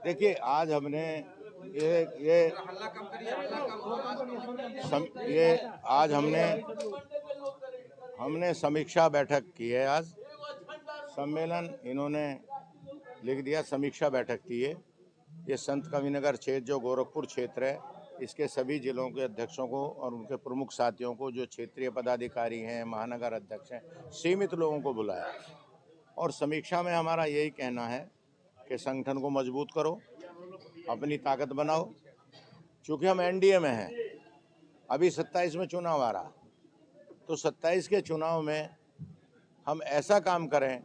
देखिए, आज हमने ये ये आज हमने समीक्षा बैठक की है। आज सम्मेलन इन्होंने लिख दिया, समीक्षा बैठक की है। ये संत कविनगर क्षेत्र जो गोरखपुर क्षेत्र है, इसके सभी जिलों के अध्यक्षों को और उनके प्रमुख साथियों को, जो क्षेत्रीय पदाधिकारी हैं, महानगर अध्यक्ष हैं, सीमित लोगों को बुलाया। और समीक्षा में हमारा यही कहना है कि संगठन को मजबूत करो, अपनी ताकत बनाओ। चूँकि हम एनडीए में हैं, अभी 27 में चुनाव आ रहा, तो 27 के चुनाव में हम ऐसा काम करें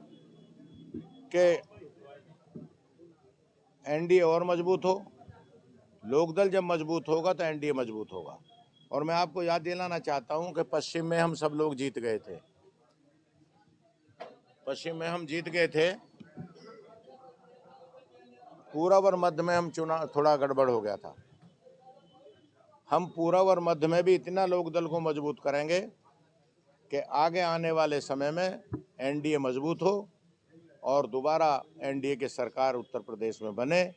कि एनडीए और मजबूत हो। लोकदल जब मजबूत होगा तो एनडीए मजबूत होगा। और मैं आपको याद दिलाना चाहता हूं कि पश्चिम में हम सब लोग जीत गए थे। पश्चिम में हम जीत गए थे, पूरब और मध्य में हम चुनाव थोड़ा गड़बड़ हो गया था। हम पूरब और मध्य में भी इतना लोकदल को मजबूत करेंगे कि आगे आने वाले समय में एनडीए मजबूत हो और दोबारा एनडीए की सरकार उत्तर प्रदेश में बने।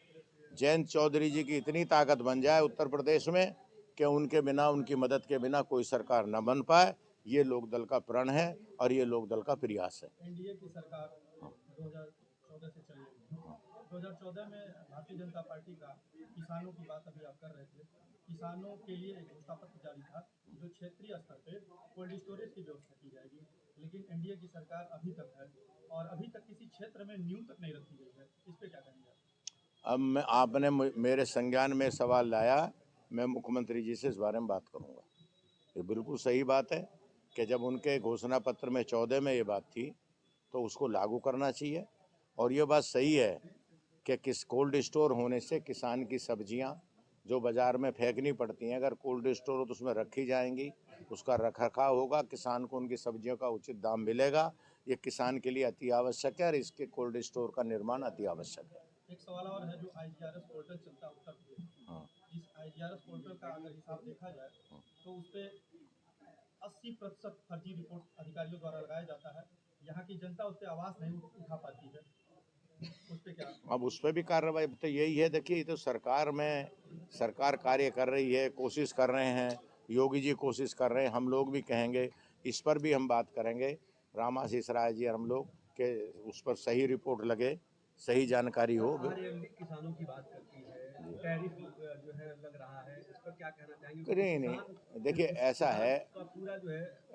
जयंत चौधरी जी की इतनी ताकत बन जाए उत्तर प्रदेश में कि उनके बिना, उनकी मदद के बिना कोई सरकार न बन पाए। ये लोकदल का प्रण है और ये लोकदल का प्रयास है। एनडीए की सरकार 2014 से चल रही है। 2014 में भारतीय जनता पार्टी का किसानों की बात अभी आप कर रहे थे, किसानों के लिए एक घोषणा पत्र जारी था जो क्षेत्रीय स्तर पे कोल्ड स्टोरेज की व्यवस्था की जाएगी। लेकिन एनडीए की सरकार अभी तक है और अभी तक किसी क्षेत्र में नींव तक नहीं रखी गई है। इस पे क्या कहेंगे आप? अब आपने मेरे संज्ञान में सवाल लाया, मैं मुख्यमंत्री जी से इस बारे में बात करूंगा। ये बिल्कुल सही बात है कि जब उनके घोषणा पत्र में 14 में ये बात थी तो उसको लागू करना चाहिए। और ये बात सही है कि किस कोल्ड स्टोर होने से किसान की सब्जियां जो बाज़ार में फेंकनी पड़ती हैं, अगर कोल्ड स्टोर हो तो उसमें रखी जाएंगी, उसका रखरखाव होगा, किसान को उनकी सब्जियों का उचित दाम मिलेगा। ये किसान के लिए अति आवश्यक है और इसके कोल्ड स्टोर का निर्माण अति आवश्यक है। एक सवाल और है, जो आईजीआरएस पोर्टल चलता है उत्तर प्रदेश, इस आईजीआरएस पोर्टल का अगर हिसाब देखा जाए तो उस पर 80% फर्जी रिपोर्ट अधिकारियों द्वारा लगाया जाता है। यहाँ की जनता उस पर आवाज नहीं उठा पाती है। उस पर क्या? अब उस पर भी कार्रवाई तो यही है। देखिए, तो सरकार कार्य कर रही है, कोशिश कर रहे हैं, योगी जी कोशिश कर रहे हैं, हम लोग भी कहेंगे, इस पर भी हम बात करेंगे रामाशीष राय जी और हम लोग, के उस पर सही रिपोर्ट लगे, सही जानकारी हो। किसानों की बात करती है, टैरिफ जो है लग रहा है, इस पर क्या कहना चाहेंगे? नहीं, देखिए,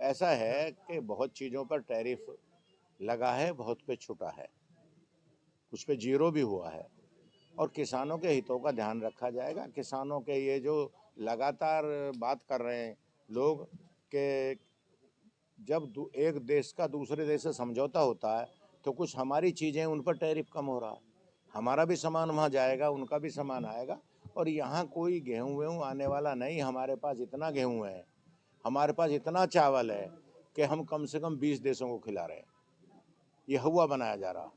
ऐसा है कि बहुत चीज़ों पर टैरिफ लगा है, बहुत पे छुटा है, कुछ पे जीरो भी हुआ है। और किसानों के हितों का ध्यान रखा जाएगा। किसानों के ये जो लगातार बात कर रहे हैं लोग कि जब एक देश का दूसरे देश से समझौता होता है तो कुछ हमारी चीज़ें उन पर टैरिफ कम हो रहा है, हमारा भी सामान वहाँ जाएगा, उनका भी सामान आएगा। और यहाँ कोई गेहूँ वेहूँ आने वाला नहीं। हमारे पास इतना गेहूँ है, हमारे पास इतना चावल है कि हम कम से कम 20 देशों को खिला रहे हैं। ये हुआ बनाया जा रहा।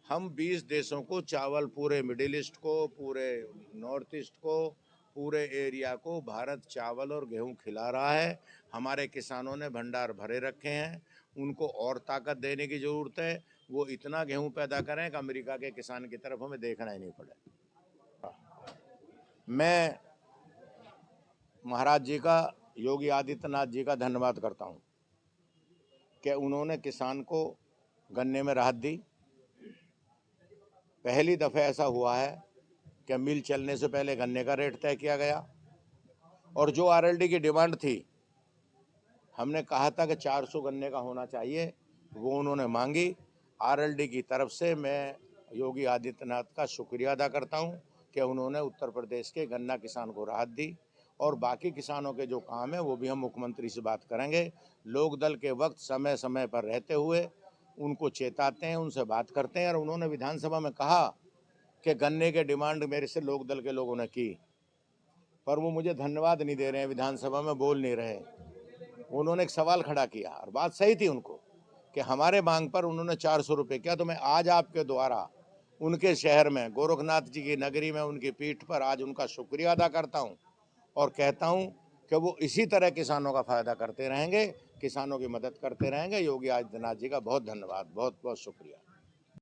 हम 20 देशों को चावल, पूरे मिडिल ईस्ट को, पूरे नॉर्थ ईस्ट को, पूरे एरिया को भारत चावल और गेहूं खिला रहा है। हमारे किसानों ने भंडार भरे रखे हैं, उनको और ताकत देने की ज़रूरत है। वो इतना गेहूं पैदा करें कि अमेरिका के किसान की तरफ हमें देखना ही नहीं पड़े। मैं महाराज जी का, योगी आदित्यनाथ जी का धन्यवाद करता हूं कि उन्होंने किसान को गन्ने में राहत दी। पहली दफ़ा ऐसा हुआ है कि मिल चलने से पहले गन्ने का रेट तय किया गया। और जो आरएलडी की डिमांड थी, हमने कहा था कि 400 गन्ने का होना चाहिए, वो उन्होंने मांगी। आरएलडी की तरफ से मैं योगी आदित्यनाथ का शुक्रिया अदा करता हूं कि उन्होंने उत्तर प्रदेश के गन्ना किसान को राहत दी। और बाकी किसानों के जो काम है वो भी हम मुख्यमंत्री से बात करेंगे। लोकदल के वक्त समय समय पर रहते हुए उनको चेताते हैं, उनसे बात करते हैं। और उन्होंने विधानसभा में कहा कि गन्ने के डिमांड मेरे से लोकदल के लोगों ने की, पर वो मुझे धन्यवाद नहीं दे रहे हैं, विधानसभा में बोल नहीं रहे। उन्होंने एक सवाल खड़ा किया और बात सही थी उनको कि हमारे मांग पर उन्होंने 400 रुपये किया। तो मैं आज आपके द्वारा उनके शहर में, गोरखनाथ जी की नगरी में, उनकी पीठ पर आज उनका शुक्रिया अदा करता हूं और कहता हूं कि वो इसी तरह किसानों का फायदा करते रहेंगे, किसानों की मदद करते रहेंगे। योगी आदित्यनाथ जी का बहुत धन्यवाद, बहुत बहुत शुक्रिया।